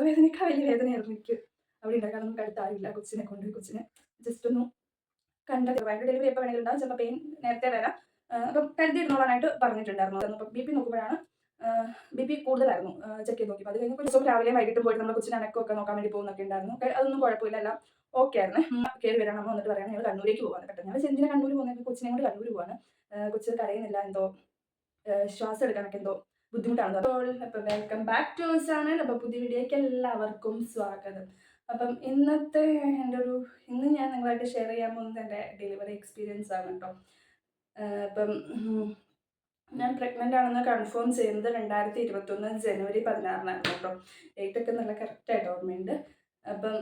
പ്രസവവേദനയൊക്കെ വലിയ വേദനയായിരുന്നു എനിക്ക് അവിടെ ഉണ്ടായി. കാരണം നമുക്ക് അടുത്താരില്ല. കൊച്ചിനെ ജസ്റ്റ് ഒന്ന് കണ്ടത്. ഭയങ്കര ഡെലിവറി എപ്പോൾ വേണമെങ്കിലും ഉണ്ടാവും. ചിലപ്പോൾ പെയിൻ നേരത്തെ വരാം. അപ്പം കരുതിയിരുന്നോളാനായിട്ട് പറഞ്ഞിട്ടുണ്ടായിരുന്നു. അപ്പം ബി പി നോക്കുമ്പോഴാണ് ബി പി കൂടുതലായിരുന്നു. ചെക്ക് ചെയ്ത് നോക്കിയപ്പോൾ അത് കഴിഞ്ഞ് ഒരു ദിവസം രാവിലെയും വൈകിട്ടും പോയിട്ട് നമ്മൾ കൊച്ചിന് അനക്കമൊക്കെ നോക്കാൻ വേണ്ടി പോകുന്നൊക്കെ ഉണ്ടായിരുന്നു. അതൊന്നും കുഴപ്പമില്ല, എല്ലാം ഓക്കെ ആയിരുന്നു. കയറി വരണം. അമ്മ വന്നിട്ട് പറയണം ഞങ്ങൾ കണ്ണൂരേക്ക് പോകാൻ പെട്ടെന്ന്. ഞാൻ എന്തിനാ കണ്ണൂർ പോകുന്നത്? കൊച്ചിനെ കൊണ്ട് കണ്ണൂർ പോകാണ്. കൊച്ചിന് കരയുന്നില്ല, എന്തോ ശ്വാസം എടുക്കാനൊക്കെ എന്തോ ബുദ്ധിമുട്ടാണ്. അപ്പോൾ welcome back to our channel. അപ്പോൾ പുതിയ വീഡിയോയ്ക്ക് എല്ലാവർക്കും സ്വാഗതം. അപ്പം ഇന്ന് ഞാൻ നിങ്ങളായിട്ട് ഷെയർ ചെയ്യാൻ പോകുന്നത് എൻ്റെ ഡെലിവറി എക്സ്പീരിയൻസ് ആണ് കേട്ടോ. അപ്പം ഞാൻ പ്രഗ്നൻ്റ് ആണെന്ന് കൺഫേം ചെയ്യുന്നത് 2021 ജനുവരി 16 കേട്ടോ. ഡേറ്റൊക്കെ നല്ല കറക്റ്റായിട്ട് ഓർമ്മയുണ്ട്. അപ്പം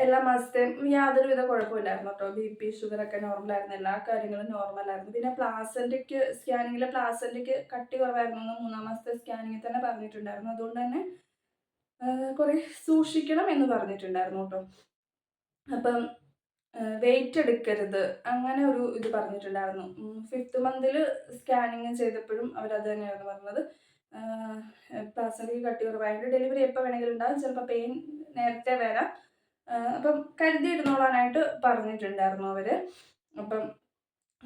എല്ലാ മാസത്തെയും യാതൊരുവിധ കുഴപ്പമില്ലായിരുന്നു കേട്ടോ. ബി പി ഷുഗറൊക്കെ നോർമലായിരുന്നു, എല്ലാ കാര്യങ്ങളും നോർമലായിരുന്നു. പിന്നെ സ്കാനിങ്ങിൽ പ്ലാസൻ്റയ്ക്ക് കട്ടി കുറവായിരുന്നു എന്ന് 3-ാം മാസത്തെ സ്കാനിങ്ങിൽ തന്നെ പറഞ്ഞിട്ടുണ്ടായിരുന്നു. അതുകൊണ്ട് തന്നെ കുറേ സൂക്ഷിക്കണം എന്ന് പറഞ്ഞിട്ടുണ്ടായിരുന്നു കേട്ടോ. അപ്പം വെയിറ്റ് എടുക്കരുത് അങ്ങനെ ഒരു ഇത് പറഞ്ഞിട്ടുണ്ടായിരുന്നു. 5th മന്തിൽ സ്കാനിങ് ചെയ്തപ്പോഴും അവരത് തന്നെയായിരുന്നു പറഞ്ഞത്. പ്ലാസൻ്റയ്ക്ക് കട്ടി കുറവായിട്ട് ഡെലിവറി എപ്പോൾ വേണമെങ്കിലും ഉണ്ടാകും. ചിലപ്പോൾ പെയിൻ നേരത്തെ വരാം. അപ്പം കരുതിയിരുന്നോളാനായിട്ട് പറഞ്ഞിട്ടുണ്ടായിരുന്നു അവർ. അപ്പം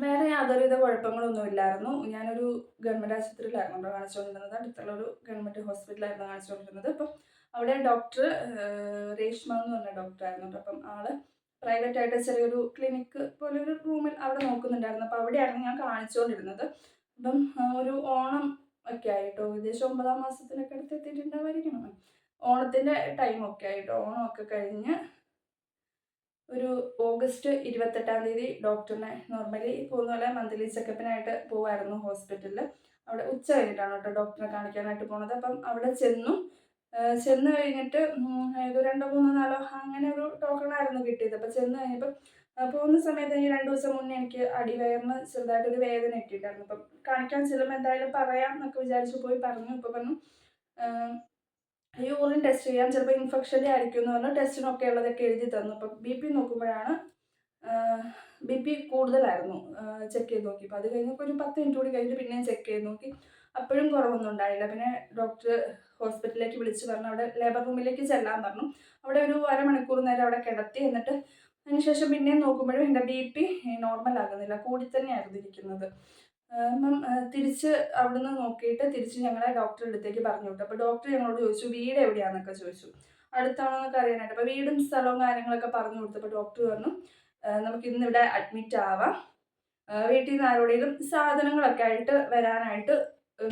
വേറെ യാതൊരുവിധ കുഴപ്പങ്ങളൊന്നും ഇല്ലായിരുന്നു. ഞാനൊരു ഗവൺമെൻറ് ആശുപത്രിയിലായിരുന്നു കേട്ടോ കാണിച്ചുകൊണ്ടിരുന്നത്. അടുത്തുള്ള ഒരു ഗവൺമെൻറ് ഹോസ്പിറ്റലായിരുന്നു കാണിച്ചുകൊണ്ടിരുന്നത്. അപ്പം അവിടെ ഡോക്ടർ രേഷ്മ എന്ന് പറഞ്ഞ ഡോക്ടറായിരുന്നു കേട്ടോ. അപ്പം ആള് പ്രൈവറ്റ് ആയിട്ട് ചെറിയൊരു ക്ലിനിക്ക് പോലെ ഒരു റൂമിൽ അവിടെ നോക്കുന്നുണ്ടായിരുന്നു. അപ്പോൾ അവിടെയായിരുന്നു ഞാൻ കാണിച്ചുകൊണ്ടിരുന്നത്. അപ്പം ഒരു ഓണം ഒക്കെ ആയിട്ടോ, ഏകദേശം 9-ാം മാസത്തിനൊക്കെ അടുത്ത് എത്തിയിട്ടുണ്ടാവായിരിക്കണം. ഓണത്തിൻ്റെ ടൈമൊക്കെ ആയിട്ടോ. ഓണമൊക്കെ കഴിഞ്ഞ് ഒരു ഓഗസ്റ്റ് 28-ാം തീയതി ഡോക്ടറിനെ നോർമലി പോകുന്ന പോലെ മന്ത്ലി ചെക്കപ്പിനായിട്ട് പോകുമായിരുന്നു ഹോസ്പിറ്റലിൽ. അവിടെ ഉച്ച കഴിഞ്ഞിട്ടാണ് കേട്ടോ ഡോക്ടറെ കാണിക്കാനായിട്ട് പോണത്. അപ്പം അവിടെ ചെന്ന് കഴിഞ്ഞിട്ട് ഏതോ 2, 3, 4 അങ്ങനെ ഒരു ടോക്കണായിരുന്നു കിട്ടിയത്. അപ്പോൾ ചെന്ന് കഴിഞ്ഞപ്പം പോകുന്ന സമയത്ത് എനിക്ക് 2 ദിവസം മുന്നേ എനിക്ക് അടിവയറിന് ചെറുതായിട്ടൊരു വേദനയൊക്കെ ഉണ്ടായിരുന്നു. അപ്പം കാണിക്കാൻ ചെല്ലുമ്പോൾ എന്തായാലും പറയാം എന്നൊക്കെ വിചാരിച്ച് പോയി പറഞ്ഞു. ഇപ്പോൾ പറഞ്ഞു യൂറിൻ ടെസ്റ്റ് ചെയ്യാം, ചിലപ്പോൾ ഇൻഫെക്ഷൻ്റെ ആയിരിക്കും എന്ന് പറഞ്ഞു. ടെസ്റ്റിനൊക്കെ ഉള്ളതൊക്കെ എഴുതി തന്നു. അപ്പം ബി പി നോക്കുമ്പോഴാണ് ബി പി കൂടുതലായിരുന്നു. ചെക്ക് ചെയ്ത് നോക്കി. അപ്പോൾ അത് കഴിഞ്ഞപ്പോൾ ഒരു 10 മിനിറ്റ് കൂടി കഴിഞ്ഞ് പിന്നെയും ചെക്ക് ചെയ്ത് നോക്കി. അപ്പോഴും കുറവൊന്നും ഉണ്ടായില്ല. പിന്നെ ഡോക്ടർ ഹോസ്പിറ്റലിലേക്ക് വിളിച്ച് പറഞ്ഞു അവിടെ ലേബർ റൂമിലേക്ക് ചെല്ലാൻ പറഞ്ഞു. അവിടെ ഒരു അരമണിക്കൂർ നേരം അവിടെ കിടത്തി. എന്നിട്ട് അതിനുശേഷം പിന്നെയും നോക്കുമ്പോഴും എൻ്റെ ബി പി നോർമൽ ആകുന്നില്ല, കൂടി തന്നെയായിരുന്നു ഇരിക്കുന്നത്. അപ്പം തിരിച്ച് അവിടുന്ന് നോക്കിയിട്ട് തിരിച്ച് ഞങ്ങളെ ഡോക്ടറുടെ അടുത്തേക്ക് പറഞ്ഞു വിട്ടു. അപ്പോൾ ഡോക്ടർ ഞങ്ങളോട് ചോദിച്ചു വീട് എവിടെയാണെന്നൊക്കെ ചോദിച്ചു, അടുത്താണോന്നൊക്കെ അറിയാനായിട്ട്. അപ്പോൾ വീടും സ്ഥലവും കാര്യങ്ങളൊക്കെ പറഞ്ഞു കൊടുത്തപ്പോൾ ഡോക്ടർ പറഞ്ഞു നമുക്ക് ഇന്നിവിടെ അഡ്മിറ്റ് ആവാം, വീട്ടിൽ നിന്ന് ആരോടെങ്കിലും സാധനങ്ങളൊക്കെ ആയിട്ട് വരാനായിട്ട്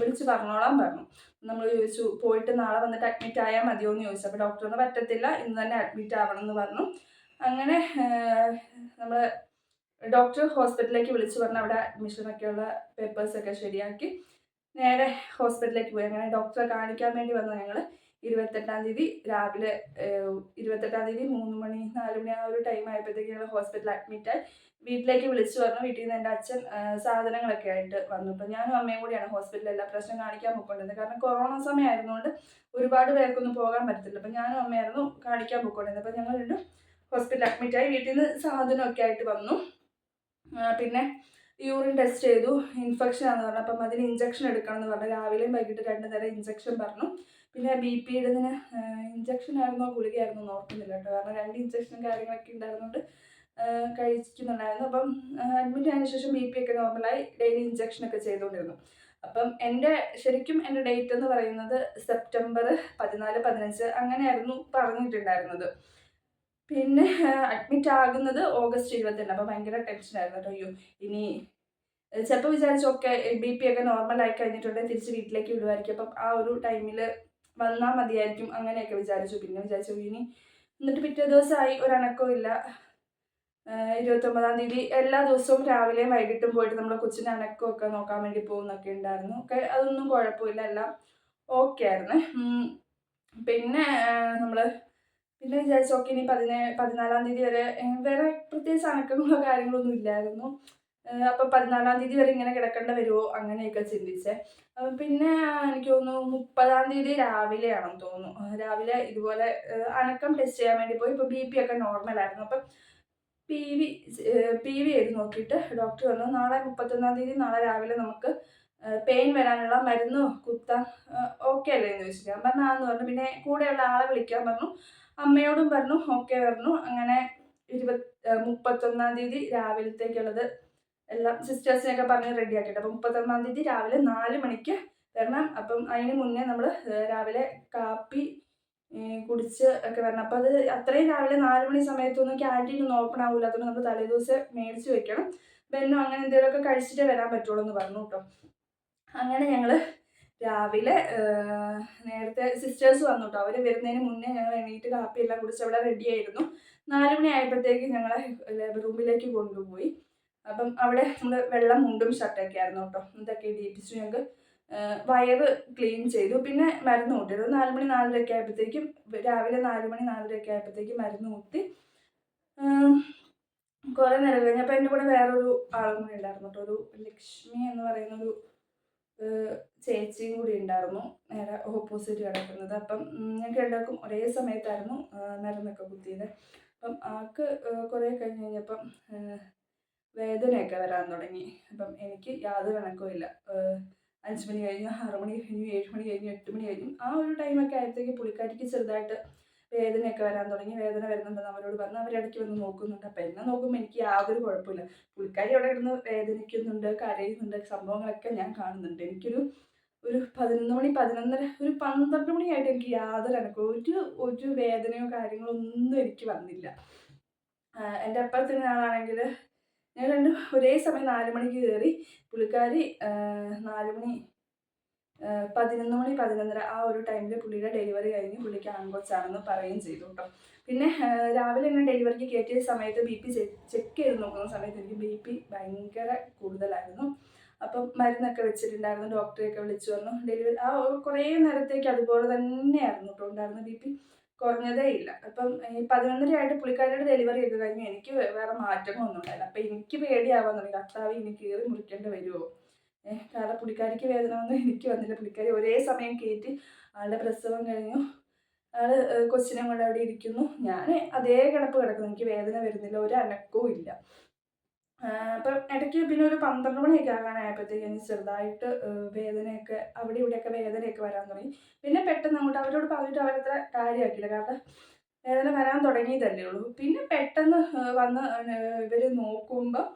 വിളിച്ച് പറഞ്ഞോളാൻ പറഞ്ഞു. നമ്മൾ ചോദിച്ചു പോയിട്ട് നാളെ വന്നിട്ട് അഡ്മിറ്റ് ആയാൽ മതിയോ എന്ന് ചോദിച്ചു. അപ്പോൾ ഡോക്ടറൊന്നും പറ്റത്തില്ല, ഇന്ന് തന്നെ അഡ്മിറ്റ് ആവണം എന്ന് പറഞ്ഞു. അങ്ങനെ നമ്മൾ ഡോക്ടർ ഹോസ്പിറ്റലിലേക്ക് വിളിച്ച് പറഞ്ഞ് അവിടെ അഡ്മിഷനൊക്കെയുള്ള പേപ്പേഴ്സൊക്കെ ശരിയാക്കി നേരെ ഹോസ്പിറ്റലിലേക്ക് പോയി. അങ്ങനെ ഡോക്ടറെ കാണിക്കാൻ വേണ്ടി വന്നു ഞങ്ങൾ 28-ാം തീയതി രാവിലെ. 28-ാം തീയതി 3 മണി 4 മണി ആ ഒരു ടൈം ആയപ്പോഴത്തേക്ക് ഞങ്ങൾ ഹോസ്പിറ്റലിൽ അഡ്മിറ്റായി. വീട്ടിലേക്ക് വിളിച്ചു പറഞ്ഞു. വീട്ടിൽ നിന്ന് എൻ്റെ അച്ഛൻ സാധനങ്ങളൊക്കെ ആയിട്ട് വന്നു. അപ്പോൾ ഞാനും അമ്മയും കൂടിയാണ് ഹോസ്പിറ്റലിൽ എല്ലാ പ്രശ്നം കാണിക്കാൻ പോയിക്കൊണ്ടിരുന്നത്. കാരണം കൊറോണ സമയം ആയിരുന്നുകൊണ്ട് ഒരുപാട് പേർക്കൊന്നും പോകാൻ പറ്റത്തില്ല. അപ്പോൾ ഞാനും അമ്മയായിരുന്നു കാണിക്കാൻ പോയിക്കൊണ്ടിരുന്നത്. അപ്പോൾ ഞങ്ങൾ രണ്ടും ഹോസ്പിറ്റലിൽ അഡ്മിറ്റായി. വീട്ടിൽ നിന്ന് സാധനമൊക്കെ ആയിട്ട് വന്നു. പിന്നെ യൂറിൻ ടെസ്റ്റ് ചെയ്തു, ഇൻഫെക്ഷൻ ആണെന്ന് പറഞ്ഞു. അപ്പം അതിന് ഇഞ്ചക്ഷൻ എടുക്കണം എന്ന് പറഞ്ഞു. രാവിലെയും വൈകിട്ട് 2 നേരം ഇഞ്ചക്ഷൻ പറഞ്ഞു. പിന്നെ ബി പി ഇടുന്നതിന് ഇഞ്ചക്ഷൻ ആയിരുന്നോ ഗുളികയായിരുന്നോ എന്ന് ഓർക്കുന്നില്ല കേട്ടോ. കാരണം 2 ഇഞ്ചക്ഷനും കാര്യങ്ങളൊക്കെ ഉണ്ടായിരുന്നുകൊണ്ട് കഴിക്കുന്നുണ്ടായിരുന്നു. അപ്പം അഡ്മിറ്റ് ആയതിനു ശേഷം ബി പി ഒക്കെ നോർമലായി. ഡെയിലി ഇഞ്ചക്ഷനൊക്കെ ചെയ്തുകൊണ്ടിരുന്നു. അപ്പം ശരിക്കും എൻ്റെ ഡേറ്റ് എന്ന് പറയുന്നത് സെപ്റ്റംബർ 14, 15 അങ്ങനെയായിരുന്നു പറഞ്ഞിട്ടുണ്ടായിരുന്നത്. പിന്നെ അഡ്മിറ്റ് ആകുന്നത് ഓഗസ്റ്റ് 22. അപ്പോൾ ഭയങ്കര ടെൻഷനായിരുന്നു കേട്ടോ. അയ്യോ ഇനി ചിലപ്പോൾ വിചാരിച്ചൊക്കെ ബി പി ഒക്കെ നോർമലായി കഴിഞ്ഞിട്ടുണ്ടെങ്കിൽ തിരിച്ച് വീട്ടിലേക്ക് വിടുമായിരിക്കും. അപ്പം ആ ഒരു ടൈമിൽ വന്നാൽ മതിയായിരിക്കും അങ്ങനെയൊക്കെ വിചാരിച്ചു. പിന്നെ വിചാരിച്ചു ഇനി എന്നിട്ട് പിറ്റേ ദിവസമായി ഒരനക്കവും ഇല്ല. 29-ാം തീയതി എല്ലാ ദിവസവും രാവിലെയും വൈകിട്ടും പോയിട്ട് നമ്മുടെ കൊച്ചിൻ്റെ അനക്കമൊക്കെ നോക്കാൻ വേണ്ടി പോകുന്നൊക്കെ ഉണ്ടായിരുന്നു. അതൊന്നും കുഴപ്പമില്ല, എല്ലാം ഓക്കെ ആയിരുന്നു. പിന്നെ പിന്നെ വിചാരിച്ചു ഓക്കെ ഇനി 14-ാം തീയതി വരെ വേറെ പ്രത്യേകിച്ച് അനക്കങ്ങളോ കാര്യങ്ങളൊന്നും ഇല്ലായിരുന്നു. അപ്പം 14-ാം തീയതി വരെ ഇങ്ങനെ കിടക്കേണ്ട വരുമോ അങ്ങനെയൊക്കെ ചിന്തിച്ചേ. പിന്നെ എനിക്ക് തോന്നുന്നു 30-ാം തീയതി രാവിലെയാണെന്ന് തോന്നുന്നു. രാവിലെ ഇതുപോലെ അനക്കം ടെസ്റ്റ് ചെയ്യാൻ വേണ്ടി പോയി. ഇപ്പോൾ ബി പി ഒക്കെ നോർമലായിരുന്നു. അപ്പം പി വി ചെയ്ത് നോക്കിയിട്ട് ഡോക്ടർ പറഞ്ഞു നാളെ 31-ാം തീയതി നാളെ രാവിലെ നമുക്ക് പെയിൻ വരാനുള്ള മരുന്ന് കുത്താൻ ഓക്കെ അല്ലേ എന്ന് ചോദിച്ചു. ഞാൻ പറഞ്ഞു ആന്ന് പറഞ്ഞു. പിന്നെ കൂടെയുള്ള ആളെ വിളിക്കാൻ പറഞ്ഞു. അമ്മയോടും പറഞ്ഞു ഓക്കെ പറഞ്ഞു. അങ്ങനെ 31-ാം തീയതി രാവിലത്തേക്കുള്ളത് എല്ലാം സിസ്റ്റേഴ്സിനെയൊക്കെ പറഞ്ഞ് റെഡിയാക്കിയിട്ട്. അപ്പം 31-ാം തീയതി രാവിലെ 4 മണിക്ക് വരണം. അപ്പം അതിന് മുന്നേ നമ്മൾ രാവിലെ കാപ്പി കുടിച്ച് ഒക്കെ വരണം. അപ്പം അത് അത്രയും രാവിലെ 4 മണി സമയത്തൊന്നും ക്യാൻറ്റീനൊന്നും ഓപ്പൺ ആവില്ല. അതുകൊണ്ട് നമ്മൾ തലേദിവസം മേടിച്ച് വെക്കണം. ബെന്നോ അങ്ങനെ എന്തെങ്കിലുമൊക്കെ കഴിച്ചിട്ടേ വരാൻ പറ്റുള്ളൂ എന്ന് പറഞ്ഞു കേട്ടോ. അങ്ങനെ ഞങ്ങൾ രാവിലെ നേരത്തെ സിസ്റ്റേഴ്സ് വന്നു കേട്ടോ. അവർ വരുന്നതിന് മുന്നേ ഞങ്ങൾ എണീറ്റ് കാപ്പിയെല്ലാം കുടിച്ച് അവിടെ റെഡി ആയിരുന്നു. 4 മണി ആയപ്പോഴത്തേക്ക് ഞങ്ങളെ ലേബർ റൂമിലേക്ക് കൊണ്ടുപോയി. അപ്പം അവിടെ നമ്മൾ വെള്ളം മുണ്ടും ഷർട്ടൊക്കെ ആയിരുന്നു കേട്ടോ. ഇതൊക്കെ ഇടിയിപ്പിച്ചു. ഞങ്ങൾക്ക് വയറ് ക്ലീൻ ചെയ്തു. പിന്നെ മരുന്ന് കൂട്ടിയത് 4 മണി 4:30 ആയപ്പോഴത്തേക്കും, രാവിലെ 4 മണി 4:30 ആയപ്പോഴത്തേക്കും മരുന്ന് കൂട്ടി. കുറേ നേരം കഴിഞ്ഞപ്പോൾ എൻ്റെ കൂടെ വേറൊരു ആളും കൂടി ഉണ്ടായിരുന്നു കേട്ടോ. ഒരു ലക്ഷ്മി എന്ന് പറയുന്നൊരു ചേച്ചിയും കൂടി ഉണ്ടായിരുന്നു നേരെ ഓപ്പോസിറ്റ് കിടക്കുന്നത്. അപ്പം ഞങ്ങൾക്ക് രണ്ടാൾക്കും ഒരേ സമയത്തായിരുന്നു മരുന്നൊക്കെ കുത്തിയത്. അപ്പം ആൾക്ക് കുറേ കഴിഞ്ഞപ്പം വേദനയൊക്കെ വരാൻ തുടങ്ങി. അപ്പം എനിക്ക് യാതൊരു കണക്കും ഇല്ല. 5 മണി കഴിഞ്ഞു, 6 മണി കഴിഞ്ഞു, 7 മണി കഴിഞ്ഞു, 8 മണി കഴിഞ്ഞു. ആ ഒരു ടൈമൊക്കെ ആയപ്പോഴത്തേക്ക് പുള്ളിക്കാരിക്ക് ചെറുതായിട്ട് വേദനയൊക്കെ വരാൻ തുടങ്ങി. വേദന വരുന്നുണ്ടെന്ന് അവരോട് പറഞ്ഞു. അവരിടയ്ക്ക് വന്ന് നോക്കുന്നുണ്ട്. അപ്പം എന്നെ നോക്കുമ്പോൾ എനിക്ക് യാതൊരു കുഴപ്പമില്ല. പുള്ളിക്കാരി അവിടെ ഇരുന്ന് വേദനിക്കുന്നുണ്ട്, കരയുന്നുണ്ട്, സംഭവങ്ങളൊക്കെ ഞാൻ കാണുന്നുണ്ട്. എനിക്കൊരു 11 മണി 11:30 ഒരു 12 മണിയായിട്ട് എനിക്ക് യാതൊരു അനക്കവും ഒരു വേദനയോ കാര്യങ്ങളോ ഒന്നും എനിക്ക് വന്നില്ല. എൻ്റെ അപ്പുറത്തുള്ള ആളാണെങ്കിൽ ഞാൻ രണ്ടും ഒരേ സമയം 4 മണിക്ക് കയറി. പുള്ളിക്കാരി 4 മണി 11 മണി 11:30 ആ ഒരു ടൈമിൽ പുള്ളിയുടെ ഡെലിവറി കഴിഞ്ഞ് പുള്ളിക്ക് ആൺകൊച്ചാണെന്ന് പറയുകയും ചെയ്തു കേട്ടോ. പിന്നെ രാവിലെ എന്നെ ഡെലിവറിക്ക് കയറ്റിയ സമയത്ത് BP ചെക്ക് ചെയ്ത് നോക്കുന്ന സമയത്ത് എനിക്ക് BP ഭയങ്കര കൂടുതലായിരുന്നു. അപ്പം മരുന്നൊക്കെ വെച്ചിട്ടുണ്ടായിരുന്നു. ഡോക്ടറെയൊക്കെ വിളിച്ചു പറഞ്ഞു. ഡെലിവറി ആ കുറേ നേരത്തേക്ക് അതുപോലെ തന്നെയായിരുന്നു കേട്ടോ ഉണ്ടായിരുന്നു. BP കുറഞ്ഞതേ ഇല്ല. അപ്പം ഈ 11:30 ആയിട്ട് പുള്ളിക്കാരിയുടെ ഡെലിവറി ഒക്കെ കഴിഞ്ഞു. എനിക്ക് വേറെ മാറ്റങ്ങളൊന്നും ഉണ്ടായില്ല. അപ്പം എനിക്ക് പേടിയാവാൻ തുടങ്ങി. കർത്താവ് ഇനി കീറി മുറിക്കേണ്ടി വരുമോ? കാരണം പുള്ളിക്കാരിക്ക് വേദന വന്നു, എനിക്ക് വന്നില്ല. പുള്ളിക്കാരി ഒരേ സമയം കയറ്റി. ആളുടെ പ്രസവം കഴിഞ്ഞു. ആള് കൊച്ചിനെ കൊണ്ട് അവിടെ ഇരിക്കുന്നു. ഞാൻ അതേ കിടപ്പ് കിടക്കുന്നു. എനിക്ക് വേദന വരുന്നില്ല, ഒരു അനക്കവും ഇല്ല. അപ്പം ഇടയ്ക്ക് പിന്നെ ഒരു 12 മണിയൊക്കെ ആകാനായപ്പോഴത്തേക്ക് എനിക്ക് ചെറുതായിട്ട് വേദനയൊക്കെ അവിടെ ഇവിടെയൊക്കെ വേദനയൊക്കെ വരാൻ തുടങ്ങി. പിന്നെ പെട്ടെന്ന് അങ്ങോട്ട് അവരോട് പറഞ്ഞിട്ട് അവരത്ര കാര്യമാക്കിയില്ല. കാരണം വേദന വരാൻ തുടങ്ങിയതല്ലേ ഉള്ളൂ. പിന്നെ പെട്ടെന്ന് വന്ന് ഇവർ നോക്കുമ്പോൾ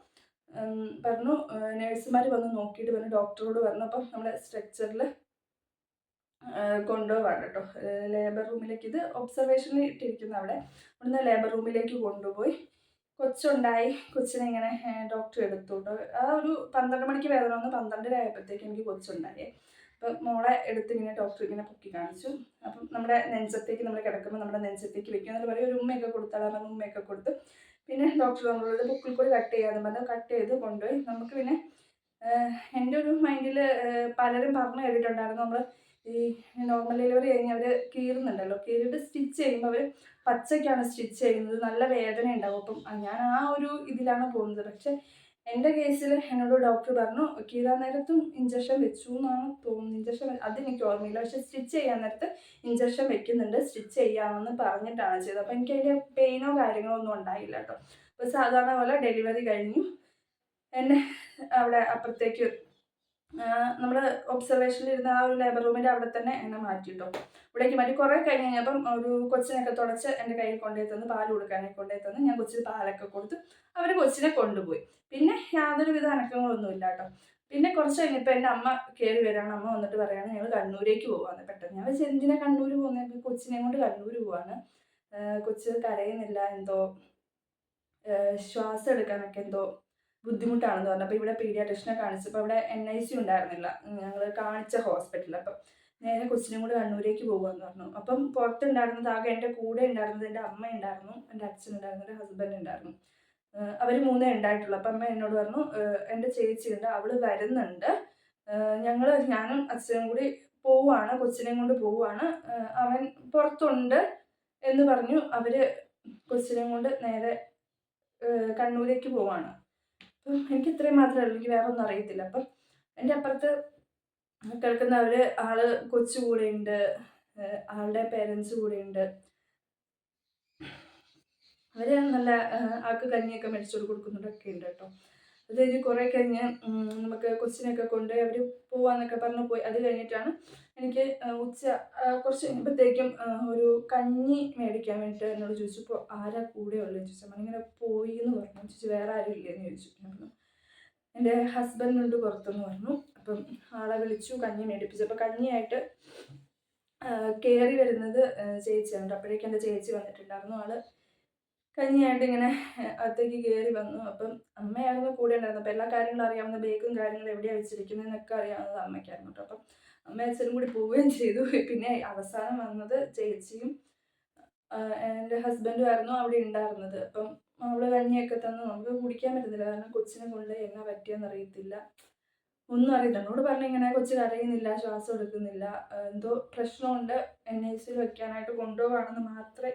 പറഞ്ഞു, നേഴ്സുമാർ വന്ന് നോക്കിയിട്ട് പറഞ്ഞു, ഡോക്ടറോട് പറഞ്ഞു. അപ്പം നമ്മളെ സ്ട്രെച്ചറിൽ കൊണ്ടുപോവാണ് കേട്ടോ ലേബർ റൂമിലേക്ക്. ഇത് ഒബ്സർവേഷനിൽ ഇട്ടിരിക്കുന്ന അവിടെ. അവിടുന്ന് ലേബർ റൂമിലേക്ക് കൊണ്ടുപോയി. കൊച്ചുണ്ടായി. കൊച്ചിനെ ഇങ്ങനെ ഡോക്ടർ എടുത്തു കേട്ടോ. ആ ഒരു 12 മണിക്ക് വേദന വന്ന് 12:30 ആയപ്പോഴത്തേക്ക് എനിക്ക് കൊച്ചുണ്ടായി. അപ്പം മോളെ എടുത്ത് ഇങ്ങനെ ഡോക്ടർ ഇങ്ങനെ പൊക്കി കാണിച്ചു. അപ്പം നമ്മുടെ നെഞ്ചത്തേക്ക് നമ്മൾ കിടക്കുമ്പോൾ നമ്മുടെ നെഞ്ചത്തേക്ക് വെക്കും എന്നിട്ട് പറയും ഒരു ഉമ്മയൊക്കെ കൊടുത്താൽ പറഞ്ഞ് ഉമ്മയൊക്കെ കൊടുത്ത്. പിന്നെ ഡോക്ടർ നമ്മളോട് ബുക്കിൽ കൂടി കട്ട് ചെയ്യാമെന്ന് പറഞ്ഞ് കട്ട് ചെയ്ത് കൊണ്ടുപോയി. നമുക്ക് പിന്നെ എൻ്റെ ഒരു മൈൻഡിൽ പലരും പറഞ്ഞു കേട്ടിട്ടുണ്ടായിരുന്നു, നമ്മൾ ഈ നോർമൽ ഡെലിവറി കഴിഞ്ഞ് അവർ കീറുന്നുണ്ടല്ലോ, കീറിയിട്ട് സ്റ്റിച്ച് ചെയ്യുമ്പോൾ അവർ പച്ചയ്ക്കാണ് സ്റ്റിച്ച് ചെയ്യുന്നത്, നല്ല വേദന ഉണ്ടാവും. അപ്പം ഞാൻ ആ ഒരു ഇതിലാണ് പോകുന്നത്. പക്ഷെ എൻ്റെ കേസിൽ എന്നോട് ഡോക്ടർ പറഞ്ഞു കീറാൻ നേരത്തും ഇഞ്ചക്ഷൻ വെച്ചു എന്നാണ് തോന്നുന്നത്. ഇഞ്ചക്ഷൻ അതെനിക്ക് ഓർമ്മയില്ല. പക്ഷെ സ്റ്റിച്ച് ചെയ്യാൻ നേരത്ത് ഇഞ്ചക്ഷൻ വെക്കുന്നുണ്ട്, സ്റ്റിച്ച് ചെയ്യാമെന്ന് പറഞ്ഞിട്ടാണ് ചെയ്തത്. അപ്പം എനിക്ക് അതിൻ്റെ പെയിനോ കാര്യങ്ങളോ ഒന്നും ഉണ്ടായില്ല കേട്ടോ. അപ്പോൾ സാധാരണ പോലെ ഡെലിവറി കഴിഞ്ഞു. എന്നെ അവിടെ അപ്പുറത്തേക്ക് നമ്മൾ ഒബ്സർവേഷനിലിരുന്ന ആ ഒരു ലേബർ റൂമിൻ്റെ അവിടെ തന്നെ എന്നെ മാറ്റിട്ടോ. ഇവിടേക്ക് മാറ്റി. കുറേ കഴിഞ്ഞ് കഴിഞ്ഞപ്പം ഒരു കൊച്ചിനൊക്കെ തുടച്ച് എൻ്റെ കയ്യിൽ കൊണ്ടുപോയി തന്ന്, പാൽ കൊടുക്കാനൊക്കെ കൊണ്ടുപോയി തന്ന്. ഞാൻ കൊച്ചിന് പാലൊക്കെ കൊടുത്ത് അവർ കൊച്ചിനെ കൊണ്ടുപോയി. പിന്നെ യാതൊരുവിധ അനക്കങ്ങളൊന്നും ഇല്ല കേട്ടോ. പിന്നെ കുറച്ച് കഴിഞ്ഞപ്പോൾ എൻ്റെ അമ്മ കയറി വരികയാണ്. അമ്മ വന്നിട്ട് പറയുകയാണ് ഞങ്ങൾ കണ്ണൂരേക്ക് പോകാമെന്ന്. പെട്ടെന്ന് ഞാൻ വെച്ച് എന്തിനാണ് കണ്ണൂർ പോകുന്നത്? കൊച്ചിനെ കൊണ്ട് കണ്ണൂർ പോവാണ്. കൊച്ച് കരയുന്നില്ല, എന്തോ ശ്വാസം എടുക്കാനൊക്കെ എന്തോ ബുദ്ധിമുട്ടാണെന്ന് പറഞ്ഞു. അപ്പോൾ ഇവിടെ പീഡിയാട്രിഷനെ കാണിച്ചപ്പോൾ അവിടെ NIC ഉണ്ടായിരുന്നില്ല ഞങ്ങൾ കാണിച്ച ഹോസ്പിറ്റലിൽ. അപ്പം നേരെ കൊച്ചിനും കൂടെ കണ്ണൂരേക്ക് പോകുമെന്ന് പറഞ്ഞു. അപ്പം പുറത്തുണ്ടായിരുന്നത് ആകെ എൻ്റെ കൂടെ ഉണ്ടായിരുന്നത് എൻ്റെ അമ്മ ഉണ്ടായിരുന്നു, എൻ്റെ അച്ഛനുണ്ടായിരുന്നു, എൻ്റെ ഹസ്ബൻഡ് ഉണ്ടായിരുന്നു. അവർ 3 ഉണ്ടായിട്ടുള്ളൂ. അപ്പം അമ്മ എന്നോട് പറഞ്ഞു എൻ്റെ ചേച്ചിയുണ്ട്, അവൾ വരുന്നുണ്ട്, ഞാനും അച്ഛനും കൂടി പോവുകയാണ്, കൊച്ചിനെയും കൊണ്ട് പോവുകയാണ്, അവൻ പുറത്തുണ്ട് എന്ന് പറഞ്ഞു. അവർ കൊച്ചിനെയും കൊണ്ട് നേരെ കണ്ണൂരേക്ക് പോവാണ്. അപ്പം എനിക്ക് ഇത്രയും മാത്രമേ ഉള്ളൂ, എനിക്ക് വേറെ ഒന്നും അറിയത്തില്ല. അപ്പം എൻ്റെ അപ്പുറത്ത് കേൾക്കുന്നവർ ആള് കൊച്ചു കൂടെയുണ്ട്, ആളുടെ പേരൻസ് കൂടെയുണ്ട്. അവർ നല്ല ആൾക്ക് കഞ്ഞിയൊക്കെ മേടിച്ചോട് കൊടുക്കുന്നുണ്ടൊക്കെ ഉണ്ട് കേട്ടോ. അത് കഴിഞ്ഞ് കുറേ കഴിഞ്ഞ് നമുക്ക് കൊച്ചിനെയൊക്കെ കൊണ്ട് അവർ പോവാന്നൊക്കെ പറഞ്ഞ് പോയി. അത് കഴിഞ്ഞിട്ടാണ് എനിക്ക് ഉച്ച കുറച്ച് കഴിഞ്ഞപ്പോഴത്തേക്കും ഒരു കഞ്ഞി മേടിക്കാൻ വേണ്ടിയിട്ട് എന്നോട് ചോദിച്ചു. ഇപ്പോൾ ആരാ കൂടെ ഉള്ളതെന്ന് ചോദിച്ചു. നമ്മളിങ്ങനെ പോയി എന്ന് പറഞ്ഞു. ചോദിച്ചു വേറെ ആരും ഇല്ലേന്ന് ചോദിച്ചു. ഞാൻ പറഞ്ഞു എൻ്റെ ഹസ്ബൻഡുണ്ട് പുറത്തെന്ന് പറഞ്ഞു. അപ്പം ആളെ വിളിച്ചു കഞ്ഞി മേടിപ്പിച്ചു. അപ്പോൾ കഞ്ഞിയായിട്ട് കയറി വരുന്നത് ചേച്ചിയാണ്. അപ്പോഴേക്കും എൻ്റെ ചേച്ചി വന്നിട്ടുണ്ടായിരുന്നു. ആള് കഞ്ഞിയായിട്ട് ഇങ്ങനെ അകത്തേക്ക് കയറി വന്നു. അപ്പം അമ്മയായിരുന്നു കൂടെ ഉണ്ടായിരുന്നത്. അപ്പം എല്ലാ കാര്യങ്ങളും അറിയാവുന്ന ബേഗും കാര്യങ്ങളും എവിടെയാണ് വെച്ചിരിക്കുന്നതെന്നൊക്കെ അറിയാവുന്നത് അമ്മയ്ക്കായിരുന്നു കേട്ടോ. അപ്പം അമ്മ അച്ഛനും കൂടി പോവുകയും ചെയ്തു. പിന്നെ അവസാനം വന്നത് ചേച്ചിയും എൻ്റെ ഹസ്ബൻഡും ആയിരുന്നു അവിടെ ഉണ്ടായിരുന്നത്. അപ്പം അവള് കഞ്ഞിയൊക്കെ തന്നു. നമുക്ക് കുടിക്കാൻ പറ്റുന്നില്ല, കാരണം കൊച്ചിനെ കൊണ്ട് എന്നാ പറ്റിയെന്ന് അറിയത്തില്ല, ഒന്നും അറിയില്ല. എന്നോട് പറഞ്ഞു ഇങ്ങനെ കൊച്ചു കരയുന്നില്ല, ശ്വാസം എടുക്കുന്നില്ല, എന്തോ പ്രശ്നമുണ്ട്, NICU വെക്കാനായിട്ട് കൊണ്ടുപോകുകയാണെന്ന് മാത്രമേ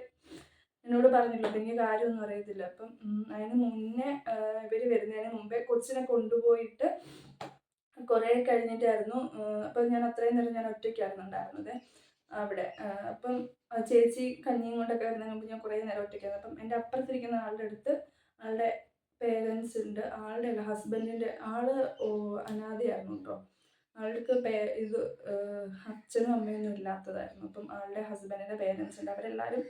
എന്നോട് പറഞ്ഞില്ല. പിന്നെ കാര്യമൊന്നും അറിയത്തില്ല. അപ്പം അതിന് മുന്നേ ഇവർ വരുന്നതിന് മുമ്പേ കൊച്ചിനെ കൊണ്ടുപോയിട്ട് കുറേ കഴിഞ്ഞിട്ടായിരുന്നു. അപ്പം ഞാൻ അത്രയും നേരം ഞാൻ ഒറ്റയ്ക്കായിരുന്നു ഉണ്ടായിരുന്നത് അവിടെ. അപ്പം ചേച്ചി കഞ്ഞിയും കൊണ്ടൊക്കെ വരുന്നതിന് മുമ്പ് ഞാൻ കുറേ നേരം ഒറ്റയ്ക്കായിരുന്നു. അപ്പം എൻ്റെ അപ്പുറത്തിരിക്കുന്ന ആളുടെ അടുത്ത് ആളുടെ പേരൻസ് ഉണ്ട്. ആളുടെ അല്ല, ഹസ്ബൻഡിൻ്റെ. ആള് അനാഥയായിരുന്നു കേട്ടോ. ആൾക്ക് ഇത് അച്ഛനും അമ്മയൊന്നും ഇല്ലാത്തതായിരുന്നു. അപ്പം ആളുടെ ഹസ്ബൻഡിൻ്റെ പേരൻസ് ഉണ്ട്. അവരെല്ലാവരും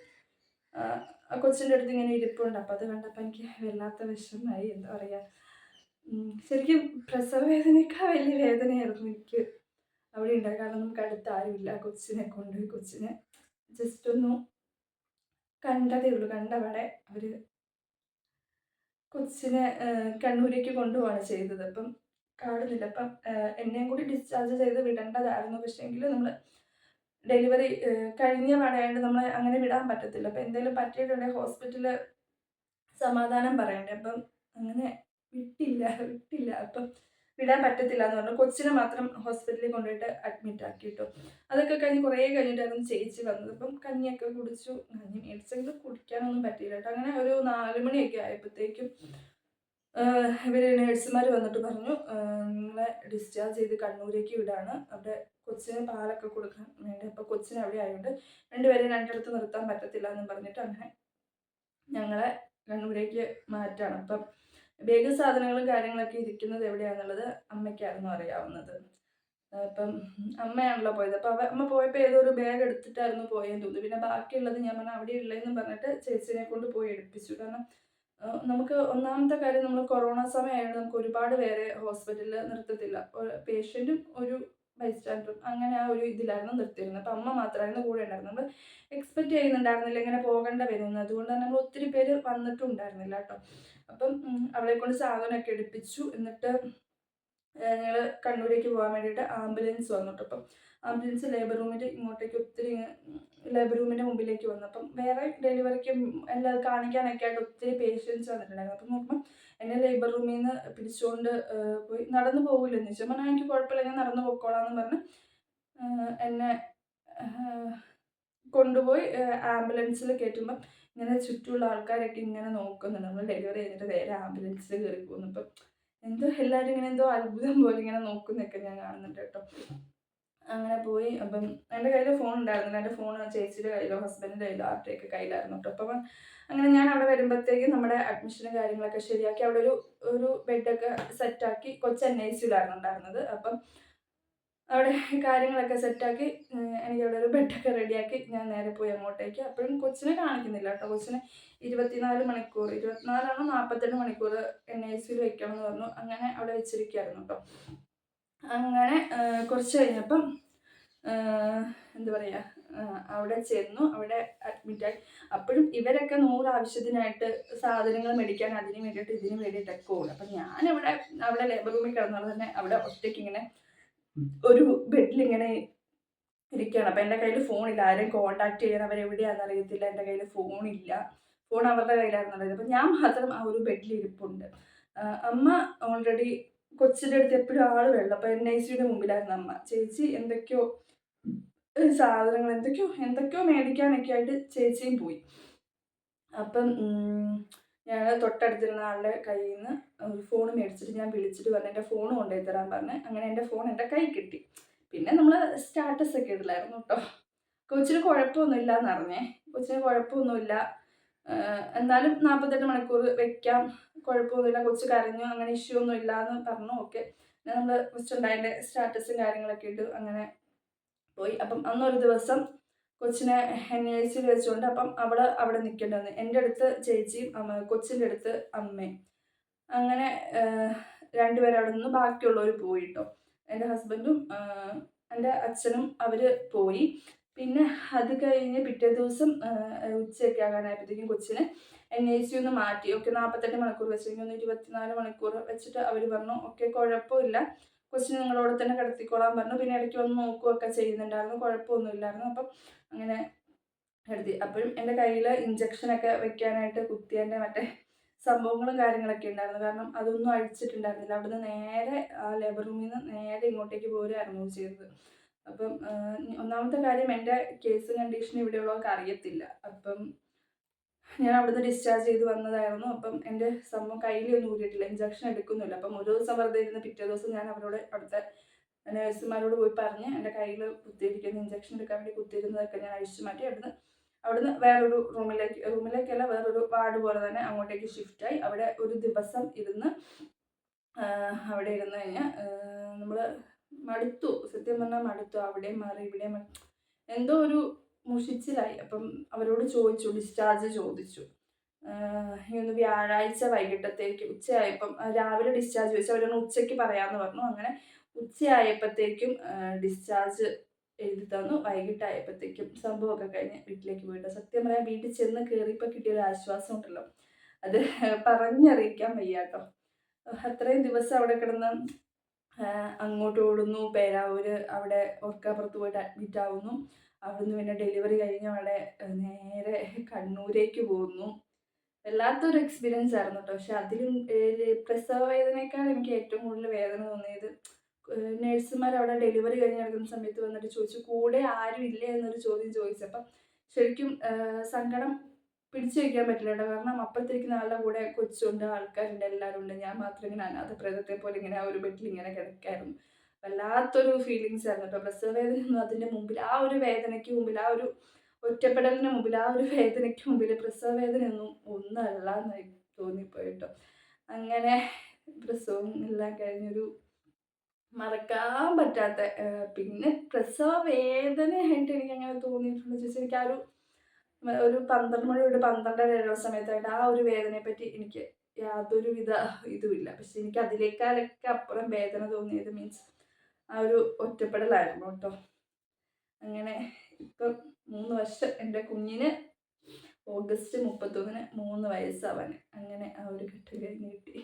കൊച്ചിൻ്റെ അടുത്ത് ഇങ്ങനെ ഇരിപ്പുണ്ട്. അപ്പം അത് കണ്ടപ്പോൾ എനിക്ക് വല്ലാത്ത വിഷമമായി. എന്താ പറയുക, ശരിക്കും പ്രസവ വേദനയേക്കാൾ വലിയ വേദനയായിരുന്നു എനിക്ക് അവിടെ ഉണ്ടായി. കാരണം നമുക്ക് അടുത്ത് ആരുമില്ല. കൊച്ചിനെ കൊണ്ടുപോയി കൊച്ചിനെ ജസ്റ്റ് ഒന്ന് കണ്ടതേ ഉള്ളൂ. കണ്ടവിടെ അവർ കൊച്ചിനെ കണ്ണൂരേക്ക് കൊണ്ടുപോവാണ് ചെയ്തത്. അപ്പം കാണുന്നില്ല. അപ്പം എന്നെയും കൂടി ഡിസ്ചാർജ് ചെയ്ത് വിടേണ്ടതായിരുന്നു. പക്ഷേങ്കിൽ നമ്മൾ ഡെലിവറി കഴിഞ്ഞ പാടായതുകൊണ്ട് നമ്മൾ അങ്ങനെ വിടാൻ പറ്റത്തില്ല. അപ്പം എന്തെങ്കിലും പറ്റിയിട്ടുണ്ടെങ്കിൽ ഹോസ്പിറ്റലിൽ സമാധാനം പറയണ്ടേ. അപ്പം അങ്ങനെ വിട്ടില്ല. അപ്പം വിടാൻ പറ്റത്തില്ല എന്ന് പറഞ്ഞു. കൊച്ചിനെ മാത്രം ഹോസ്പിറ്റലിൽ കൊണ്ടുപോയിട്ട് അഡ്മിറ്റ് ആക്കിയിട്ടു. അതൊക്കെ കഴിഞ്ഞ് കുറേ കഴിഞ്ഞിട്ടായിരുന്നു ചേച്ചി വന്നത്. അപ്പം കഞ്ഞിയൊക്കെ കുടിച്ചു. കഞ്ഞി മേടിച്ചെങ്കിലും കുടിക്കാനൊന്നും പറ്റിയില്ല കേട്ടോ. അങ്ങനെ ഒരു 4 മണിയൊക്കെ ആയപ്പോഴത്തേക്കും ഇവർ നേഴ്സുമാർ വന്നിട്ട് പറഞ്ഞു നിങ്ങളെ ഡിസ്ചാർജ് ചെയ്ത് കണ്ണൂരേക്ക് വിടാണ്. അവിടെ കൊച്ചിന് പാലൊക്കെ കൊടുക്കാൻ വേണ്ടി. അപ്പോൾ കൊച്ചിന് അവിടെ ആയതുകൊണ്ട് രണ്ടുപേരെയും രണ്ടിടത്ത് നിർത്താൻ പറ്റത്തില്ല എന്നും പറഞ്ഞിട്ട് അങ്ങനെ ഞങ്ങളെ കണ്ണൂരേക്ക് മാറ്റാണ്. അപ്പം ബേഗ് സാധനങ്ങളും കാര്യങ്ങളൊക്കെ ഇരിക്കുന്നത് എവിടെയാണെന്നുള്ളത് അമ്മയ്ക്കായിരുന്നു അറിയാവുന്നത്. അപ്പം അമ്മയാണല്ലോ പോയത്. അപ്പം അമ്മ പോയപ്പോൾ ഏതോ ഒരു ബാഗ് എടുത്തിട്ടായിരുന്നു പോയെന്ന് തോന്നുന്നു. പിന്നെ ബാക്കിയുള്ളത് ഞാൻ പറഞ്ഞു അവിടെ ഉള്ളതെന്നും പറഞ്ഞിട്ട് ചേച്ചിനെ കൊണ്ട് പോയി എടുപ്പിച്ചു. കാരണം നമുക്ക് ഒന്നാമത്തെ കാര്യം, നമ്മൾ കൊറോണ സമയമായതുകൊണ്ട് നമുക്ക് ഒരുപാട് പേരെ ഹോസ്പിറ്റലിൽ നിർത്തത്തില്ല. പേഷ്യൻറ്റും ഒരു ബൈസ്റ്റാൻഡറും അങ്ങനെ ആ ഒരു ഇതിലായിരുന്നു നിർത്തിയിരുന്നത്. അപ്പം അമ്മ മാത്രമായിരുന്നു കൂടെ ഉണ്ടായിരുന്നത്. നമ്മൾ എക്സ്പെക്റ്റ് ചെയ്യുന്നുണ്ടായിരുന്നില്ല ഇങ്ങനെ പോകേണ്ട വരുന്നത്. അതുകൊണ്ട് തന്നെ നമ്മൾ ഒത്തിരി പേര് വന്നിട്ടും ഉണ്ടായിരുന്നില്ല കേട്ടോ. അപ്പം അവളെ കൊണ്ട് സാധനമൊക്കെ എടുപ്പിച്ചു. എന്നിട്ട് ഞങ്ങൾ കണ്ണൂരേക്ക് പോകാൻ വേണ്ടിയിട്ട് ആംബുലൻസ് വന്നു കേട്ടോ. അപ്പം ആംബുലൻസ് ലേബർ റൂമിൻ്റെ ഇങ്ങോട്ടേക്ക് ഒത്തിരി ലേബർ റൂമിൻ്റെ മുമ്പിലേക്ക് വന്നു. അപ്പം വേറെ ഡെലിവറിക്കും എല്ലാം കാണിക്കാനൊക്കെ ആയിട്ട് ഒത്തിരി പേഷ്യൻസ് വന്നിട്ടുണ്ടായിരുന്നു. അപ്പം നോക്കുമ്പോൾ എന്നെ ലേബർ റൂമിൽ നിന്ന് പിടിച്ചുകൊണ്ട് പോയി. നടന്നു പോകില്ലെന്ന് ചോദിച്ചു. പറഞ്ഞാൽ എനിക്ക് കുഴപ്പമില്ല, ഞാൻ നടന്നു പോയിക്കോളാം എന്ന് പറഞ്ഞ് എന്നെ കൊണ്ടുപോയി ആംബുലൻസിൽ കയറ്റുമ്പം ഇങ്ങനെ ചുറ്റുമുള്ള ആൾക്കാരൊക്കെ ഇങ്ങനെ നോക്കുന്നുണ്ട്. നമ്മൾ ഡെലിവറി കഴിഞ്ഞിട്ട് നേരെ ആംബുലൻസിൽ കയറി പോകുന്നു. അപ്പം എന്തോ എല്ലാവരും ഇങ്ങനെ എന്തോ അത്ഭുതം പോലെ ഇങ്ങനെ നോക്കുന്നൊക്കെ ഞാൻ കാണുന്നുണ്ട് കേട്ടോ. അങ്ങനെ പോയി. അപ്പം എൻ്റെ കയ്യിൽ ഫോൺ ഉണ്ടായിരുന്നില്ല. എൻ്റെ ഫോൺ ചേച്ചിയുടെ കയ്യിലോ ഹസ്ബൻഡിൻ്റെ കയ്യിലോ ആരുടെയൊക്കെ കയ്യിലായിരുന്നു കേട്ടോ. അപ്പം അങ്ങനെ ഞാൻ അവിടെ വരുമ്പോഴത്തേക്കും നമ്മുടെ അഡ്മിഷനും കാര്യങ്ങളൊക്കെ ശരിയാക്കി അവിടെ ഒരു ബെഡൊക്കെ സെറ്റാക്കി. കൊച്ച് NICUലായിരുന്നു ഉണ്ടായിരുന്നത്. അപ്പം അവിടെ കാര്യങ്ങളൊക്കെ സെറ്റാക്കി എനിക്കവിടെ ഒരു ബെഡൊക്കെ റെഡിയാക്കി ഞാൻ നേരെ പോയി അങ്ങോട്ടേക്ക്. അപ്പോഴും കൊച്ചിനെ കാണിക്കുന്നില്ല കേട്ടോ. കൊച്ചിനെ 24 മണിക്കൂർ, 24 48 മണിക്കൂർ NICUൽ വെക്കണം എന്ന് പറഞ്ഞു. അങ്ങനെ അവിടെ വെച്ചിരിക്കുകയായിരുന്നു കേട്ടോ. അങ്ങനെ കുറച്ച് കഴിഞ്ഞപ്പം എന്താ പറയുക, അവിടെ ചെന്നു. അവിടെ അഡ്മിറ്റായി. അപ്പോഴും ഇവരൊക്കെ 100 ആവശ്യത്തിനായിട്ട് സാധനങ്ങൾ മേടിക്കാൻ അതിന് വേണ്ടിയിട്ട് ഇതിന് വേണ്ടിയിട്ടൊക്കെ പോകും. അപ്പം ഞാനിവിടെ അവിടെ ലേബർ റൂമിൽ കിടന്നത് തന്നെ അവിടെ ഒറ്റയ്ക്ക് ഇങ്ങനെ ഒരു ബെഡിലിങ്ങനെ ഇരിക്കുകയാണ്. അപ്പം എൻ്റെ കയ്യിൽ ഫോണില്ല. ആരെയും കോൺടാക്ട് ചെയ്യാൻ അവരെവിടെയാണെന്ന് അറിയത്തില്ല. എൻ്റെ കയ്യിൽ ഫോണില്ല. ഫോൺ അവരുടെ കയ്യിലായിരുന്നുള്ളത്. അപ്പം ഞാൻ മാത്രം ആ ഒരു ബെഡിൽ ഇരിപ്പുണ്ട്. അമ്മ ഓൾറെഡി കൊച്ചിൻ്റെ അടുത്ത് എപ്പോഴും ആൾ വേണം. അപ്പം NICUയുടെ മുമ്പിലായിരുന്നു അമ്മ. ചേച്ചി എന്തൊക്കെയോ സാധനങ്ങൾ എന്തൊക്കെയോ മേടിക്കാനൊക്കെ ആയിട്ട് ചേച്ചിയും പോയി. അപ്പം ഞാൻ തൊട്ടടുത്തിരുന്ന ആളുടെ കയ്യിൽ നിന്ന് ഒരു ഫോൺ മേടിച്ചിട്ട് ഞാൻ വിളിച്ചിട്ട് പറഞ്ഞു എൻ്റെ ഫോൺ കൊണ്ടുപോയി തരാൻ പറഞ്ഞ്. അങ്ങനെ എൻ്റെ ഫോൺ എൻ്റെ കൈ കിട്ടി. പിന്നെ നമ്മൾ സ്റ്റാറ്റസ് ഒക്കെ ഇടില്ലായിരുന്നു കേട്ടോ. കൊച്ചിന് കുഴപ്പമൊന്നുമില്ല എന്നറിഞ്ഞേ. കൊച്ചിന് കുഴപ്പമൊന്നുമില്ല. എന്നാലും 48 മണിക്കൂർ വെക്കാം, കുഴപ്പമൊന്നുമില്ല, കൊച്ച് കരഞ്ഞു, അങ്ങനെ ഇഷ്യൂ ഒന്നും ഇല്ല എന്ന് പറഞ്ഞു. ഓക്കെ, പിന്നെ നമ്മൾ കൊച്ചുണ്ടായതിൻ്റെ സ്റ്റാറ്റസും കാര്യങ്ങളൊക്കെ ഇട്ടു, അങ്ങനെ പോയി. അപ്പം അന്നൊരു ദിവസം കൊച്ചിനെ NICU വെച്ചുകൊണ്ട് അപ്പം അവള് അവിടെ നിൽക്കേണ്ടി വന്നു. എൻ്റെ അടുത്ത് ചേച്ചിയും കൊച്ചിൻ്റെ അടുത്ത് അമ്മയും. അങ്ങനെ രണ്ടുപേരും അവിടെ നിന്ന്, ബാക്കിയുള്ളവർ പോയി കേട്ടോ. എൻ്റെ ഹസ്ബൻഡും എൻ്റെ അച്ഛനും അവർ പോയി. പിന്നെ അത് കഴിഞ്ഞ് പിറ്റേ ദിവസം ഉച്ചയൊക്കെ ആകാനായപ്പോഴത്തേക്കും കൊച്ചിനെ NICU നിന്ന് മാറ്റി. ഓക്കെ, 48 മണിക്കൂർ വെച്ച്, ഇനി 24 മണിക്കൂർ വെച്ചിട്ട് അവർ പറഞ്ഞു ഓക്കെ കുഴപ്പമില്ല, കൊച്ചിനെ നിങ്ങളോട് തന്നെ കിടത്തിക്കോളാൻ പറഞ്ഞു. പിന്നെ ഇടയ്ക്ക് വന്ന് നോക്കുകയൊക്കെ ചെയ്യുന്നുണ്ടായിരുന്നു, കുഴപ്പമൊന്നുമില്ലായിരുന്നു. അപ്പം അങ്ങനെ കിടത്തി. അപ്പോഴും എൻ്റെ കയ്യിൽ ഇഞ്ചക്ഷനൊക്കെ വെക്കാനായിട്ട് കുത്തിയതിൻ്റെ മറ്റേ സംഭവങ്ങളും കാര്യങ്ങളൊക്കെ ഉണ്ടായിരുന്നു. കാരണം അതൊന്നും അഴിച്ചിട്ടുണ്ടായിരുന്നില്ല. അവിടുന്ന് നേരെ ആ ലേബർ റൂമിൽ നിന്ന് നേരെ ഇങ്ങോട്ടേക്ക് പോരുമായിരുന്നു ചെയ്തത്. അപ്പം ഒന്നാമത്തെ കാര്യം, എൻ്റെ കേസ് കണ്ടീഷൻ ഇവിടെയുള്ളവർക്ക് അറിയത്തില്ല. അപ്പം ഞാൻ അവിടുന്ന് ഡിസ്ചാർജ് ചെയ്ത് വന്നതായിരുന്നു. അപ്പം എൻ്റെ സംഭവം കയ്യിലൊന്നും ഊരിയിട്ടില്ല, ഇഞ്ചക്ഷൻ എടുക്കുന്നില്ല. അപ്പം ഒരു ദിവസം വെറുതെ ഇരുന്ന് പിറ്റേ ദിവസം ഞാൻ അവരോട്, അവിടുത്തെ നേഴ്സുമാരോട് പോയി പറഞ്ഞ് എൻ്റെ കയ്യിൽ കുത്തിയിരിക്കുന്ന ഇഞ്ചക്ഷൻ എടുക്കാൻ വേണ്ടി കുത്തിയിരുന്നതൊക്കെ ഞാൻ അഴിച്ചു മാറ്റി. അവിടുന്ന് വേറൊരു റൂമിലേക്കല്ല, വേറൊരു വാർഡ് പോലെ തന്നെ അങ്ങോട്ടേക്ക് ഷിഫ്റ്റായി. അവിടെ ഒരു ദിവസം ഇരുന്ന് അവിടെ ഇരുന്ന് കഴിഞ്ഞാൽ നമ്മൾ മടുത്തു, സത്യം പറഞ്ഞാൽ മടുത്തു. അവിടെയും മാറി ഇവിടെയും എന്തോ ഒരു മുഷിച്ചിലായി. അപ്പം അവരോട് ചോദിച്ചു, ഡിസ്ചാർജ് ചോദിച്ചു. ഇന്ന് വ്യാഴാഴ്ച വൈകിട്ടത്തേക്ക് ഉച്ചയായപ്പം, രാവിലെ ഡിസ്ചാർജ് ചോദിച്ചു, അവരൊന്ന് ഉച്ചയ്ക്ക് പറയാമെന്ന് പറഞ്ഞു. അങ്ങനെ ഉച്ചയായപ്പോഴത്തേക്കും ഡിസ്ചാർജ് എഴുതി തന്നു. വൈകിട്ടായപ്പോഴത്തേക്കും സംഭവമൊക്കെ കഴിഞ്ഞ് വീട്ടിലേക്ക് പോയിട്ട്, സത്യം പറയാൻ വീട്ടിൽ ചെന്ന് കയറിയപ്പോൾ കിട്ടിയൊരു ആശ്വാസം ഉണ്ടല്ലോ, അത് പറഞ്ഞറിയിക്കാൻ വയ്യ കേട്ടോ. അത്രയും ദിവസം അവിടെ കിടന്ന് അങ്ങോട്ട് ഓടുന്നു, പേരാവൂര് അവിടെ ഓർക്കാപ്പുറത്ത് പോയിട്ട് അഡ്മിറ്റ് ആവുന്നു. അവിടുന്ന് പിന്നെ ഡെലിവറി കഴിഞ്ഞ് അവിടെ നേരെ കണ്ണൂരേക്ക് പോകുന്നു. വല്ലാത്തൊരു എക്സ്പീരിയൻസ് ആയിരുന്നു കേട്ടോ. പക്ഷെ അതിലും പ്രസവ വേദനയേക്കാൾ എനിക്ക് ഏറ്റവും കൂടുതൽ വേദന തോന്നിയത് നേഴ്സുമാർ അവിടെ ഡെലിവറി കഴിഞ്ഞ് നടക്കുന്ന സമയത്ത് വന്നിട്ട് ചോദിച്ചു, കൂടെ ആരും ഇല്ലേ എന്നൊരു ചോദ്യം ചോദിച്ചപ്പം ശരിക്കും സങ്കടം പിടിച്ചു വയ്ക്കാൻ പറ്റില്ല കേട്ടോ. കാരണം അപ്പുറത്തിരിക്കുന്ന ആളുടെ കൂടെ കൊച്ചുണ്ട്, ആൾക്കാരുണ്ട്, എല്ലാവരും ഉണ്ട്. ഞാൻ മാത്രം ഇങ്ങനെ അനാഥപ്രേതത്തെ പോലെ ഇങ്ങനെ ആ ഒരു ബെഡിൽ ഇങ്ങനെ കിടക്കായിരുന്നു. വല്ലാത്തൊരു ഫീലിങ്സ് ആയിരുന്നു കേട്ടോ. പ്രസവ വേദന ഒന്നും അതിൻ്റെ മുമ്പിൽ, ആ ഒരു വേദനയ്ക്ക് മുമ്പിൽ, ആ ഒരു ഒറ്റപ്പെടലിന് മുമ്പിൽ, ആ ഒരു വേദനയ്ക്ക് മുമ്പിൽ പ്രസവ വേദനയൊന്നും ഒന്നല്ല എന്നായി തോന്നിപ്പോയി കേട്ടോ. അങ്ങനെ പ്രസവം എല്ലാം കഴിഞ്ഞൊരു മറക്കാൻ പറ്റാത്ത, പിന്നെ പ്രസവ വേദനയായിട്ട് എനിക്ക് അങ്ങനെ തോന്നിയിട്ടുണ്ടെന്ന് ചോദിച്ചാൽ, എനിക്ക് ആ ഒരു 12 മണി തൊട്ട് 12:30 സമയത്തായിട്ട് ആ ഒരു വേദനയെ പറ്റി എനിക്ക് യാതൊരുവിധ ഇതുമില്ല. പക്ഷെ എനിക്ക് അതിനേക്കാളൊക്കെ അപ്പുറം വേദന തോന്നിയത് മീൻസ് ആ ഒരു ഒറ്റപ്പെടലായിരുന്നു കേട്ടോ. അങ്ങനെ ഇപ്പം 3 വർഷം, എൻ്റെ കുഞ്ഞിന് ഓഗസ്റ്റ് 31-ന് 3 വയസ്സാവാൻ, അങ്ങനെ ആ ഒരു ഘട്ടം കഴിഞ്ഞ് കിട്ടി.